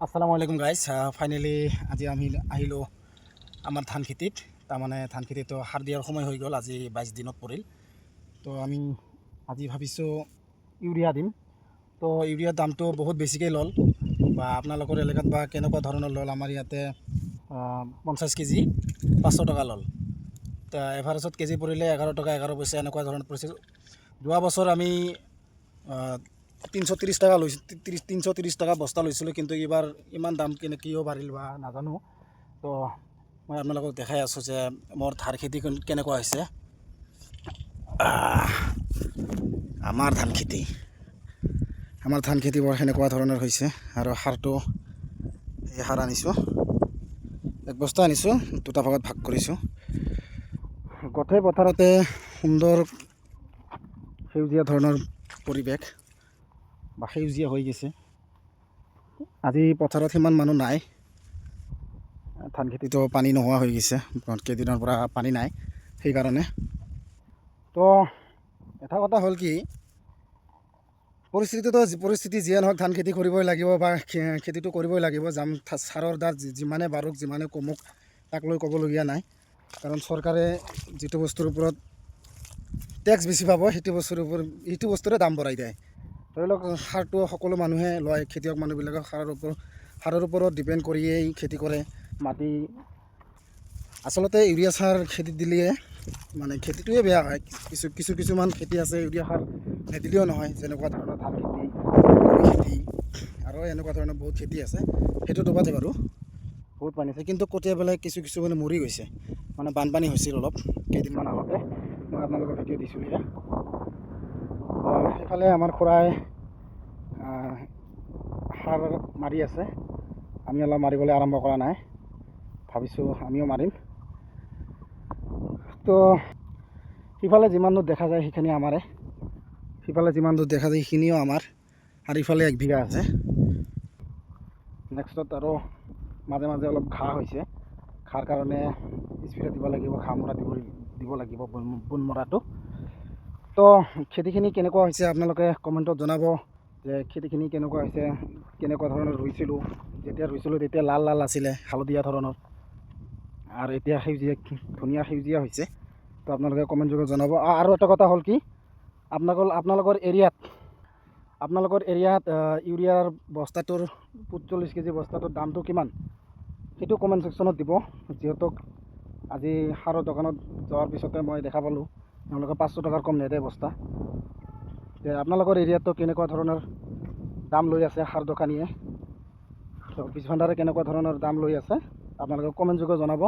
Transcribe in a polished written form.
আসসালামু আলাইকুম guys. Finally আজি আমি আহিলোঁ আমাৰ ধান খেতিত। তাৰমানে ধান খেতিটো সাৰ দিয়াৰ সময় হৈ গ'ল, আজি 22 দিনত পৰিল। তো আমি আজি ভাবিছোঁ ইউৰিয়া দিম। তো ইউৰিয়াৰ দামটো বহুত বেছিকৈ ল'ল, বা আপোনালোকৰ এলেকাত বা কেনেকুৱা ধৰণৰ ল'ল। আমাৰ ইয়াতে 50 কেজি 500 টকা ল'ল। তো এভাৰেজত কেজি পৰিলে 11 টকা 11 পইচা এনেকুৱা ধৰণৰ পৰিছে। যোৱা বছৰ আমি 330 টাকা লৈছোঁ, 330 টাকা বস্তা লৈছিলোঁ, কিন্তু এইবাৰ ইমান দাম কিয় বাঢ়িল বা নাজানো। তো মই আপোনালোকক দেখাই আছোঁ যে মোৰ ধান খেতি কেনেকুৱা হৈছে। আমাৰ ধান খেতি বৰ সেনেকুৱা ধৰণৰ হৈছে। আৰু সাৰটো এই সাৰ আনিছোঁ, 1 বস্তা আনিছোঁ, 2টা ভাগত ভাগ কৰিছোঁ। গোটেই পথাৰতে সুন্দৰ সেউজীয়া ধৰণৰ পৰিৱেশ বা সেউজীয়া হৈ গৈছে। আজি পথাৰত সিমান মানুহ নাই, ধান খেতিটো পানী নোহোৱা হৈ গৈছে, কেইদিনৰ পৰা পানী নাই সেইকাৰণে। তো এটা কথা হ'ল কি, পৰিস্থিতি যিয়ে নহওক ধান খেতি কৰিবই লাগিব, বা খেতিটো কৰিবই লাগিব। সাৰৰ দাম যিমানে বাঢ়ক যিমানে কমক তাক লৈ ক'বলগীয়া নাই, কাৰণ চৰকাৰে যিটো বস্তুৰ ওপৰত টেক্স বেছি পাব সেইটো বস্তুৰে দাম বঢ়াই দিয়ে। ধৰি লওক সাৰটো সকলো মানুহে লয়, খেতিয়ক মানুহবিলাকে সাৰৰ ওপৰত ডিপেণ্ড কৰিয়েই খেতি কৰে। মাটি আচলতে ইউৰিয়া সাৰ খেতিত দিলে মানে খেতিটোৱে বেয়া হয়। কিছুমান খেতি আছে ইউৰিয়া সাৰ নিদিলেও নহয়, যেনেকুৱা ধৰণৰ ধান খেতি আৰু এনেকুৱা ধৰণৰ বহুত খেতি আছে। সেইটো ডুবাতে বাৰু বহুত পানী আছে, কিন্তু কঠিয়া পেলাই কিছু মানে মৰি গৈছে। মানে বানপানী হৈছিল অলপ কেইদিনমান আগতে, মই আপোনালোকক ভিডিঅ' দিছিলোঁ। সেইফালে আমাৰ খুৰাই সাৰ মাৰি আছে, আমি অলপ মাৰিবলৈ আৰম্ভ কৰা নাই, ভাবিছোঁ আমিও মাৰিম। তো সিফালে যিমান দূৰ দেখা যায় সেইখিনি আমাৰে, সিফালে যিমান দূৰ দেখা যায় সেইখিনিও আমাৰ, আৰু ইফালে 1 বিঘা আছে। নেক্সটত আৰু মাজে মাজে অলপ ঘাঁহ হৈছে, ঘাঁহৰ কাৰণে স্প্ৰে দিব লাগিব, ঘাঁহ মৰা দিব লাগিব, বন মৰাটো। তো খেতিখিনি কেনেকুৱা হৈছে আপোনালোকে কমেণ্টত জনাব, যে খেতিখিনি কেনেকুৱা হৈছে, কেনেকুৱা ধৰণৰ ৰুইছিলোঁ। যেতিয়া ৰুইছিলোঁ তেতিয়া লাল আছিলে, হালধীয়া ধৰণৰ, আৰু এতিয়া ধুনীয়া সেউজীয়া হৈছে। তো আপোনালোকে কমেণ্ট যোগে জনাব। আৰু এটা কথা হ'ল কি, আপোনালোকৰ এৰিয়াত ইউৰিয়াৰ বস্তাটোৰ 45 কেজি বস্তাটোৰ দামটো কিমান, সেইটো কমেণ্ট ছেকশ্যনত দিব। যিহেতু আজি সাৰৰ দোকানত যোৱাৰ পিছতে মই দেখা পালোঁ তেওঁলোকে 500 টকাৰ কম নেদে বস্তা। আপোনালোকৰ এৰিয়াতো কেনেকুৱা ধৰণৰ দাম লৈ আছে সাৰ দোকানীয়ে, বিজ ভাণ্ডাৰে কেনেকুৱা ধৰণৰ দাম লৈ আছে আপোনালোকে কমেণ্ট যোগে জনাব।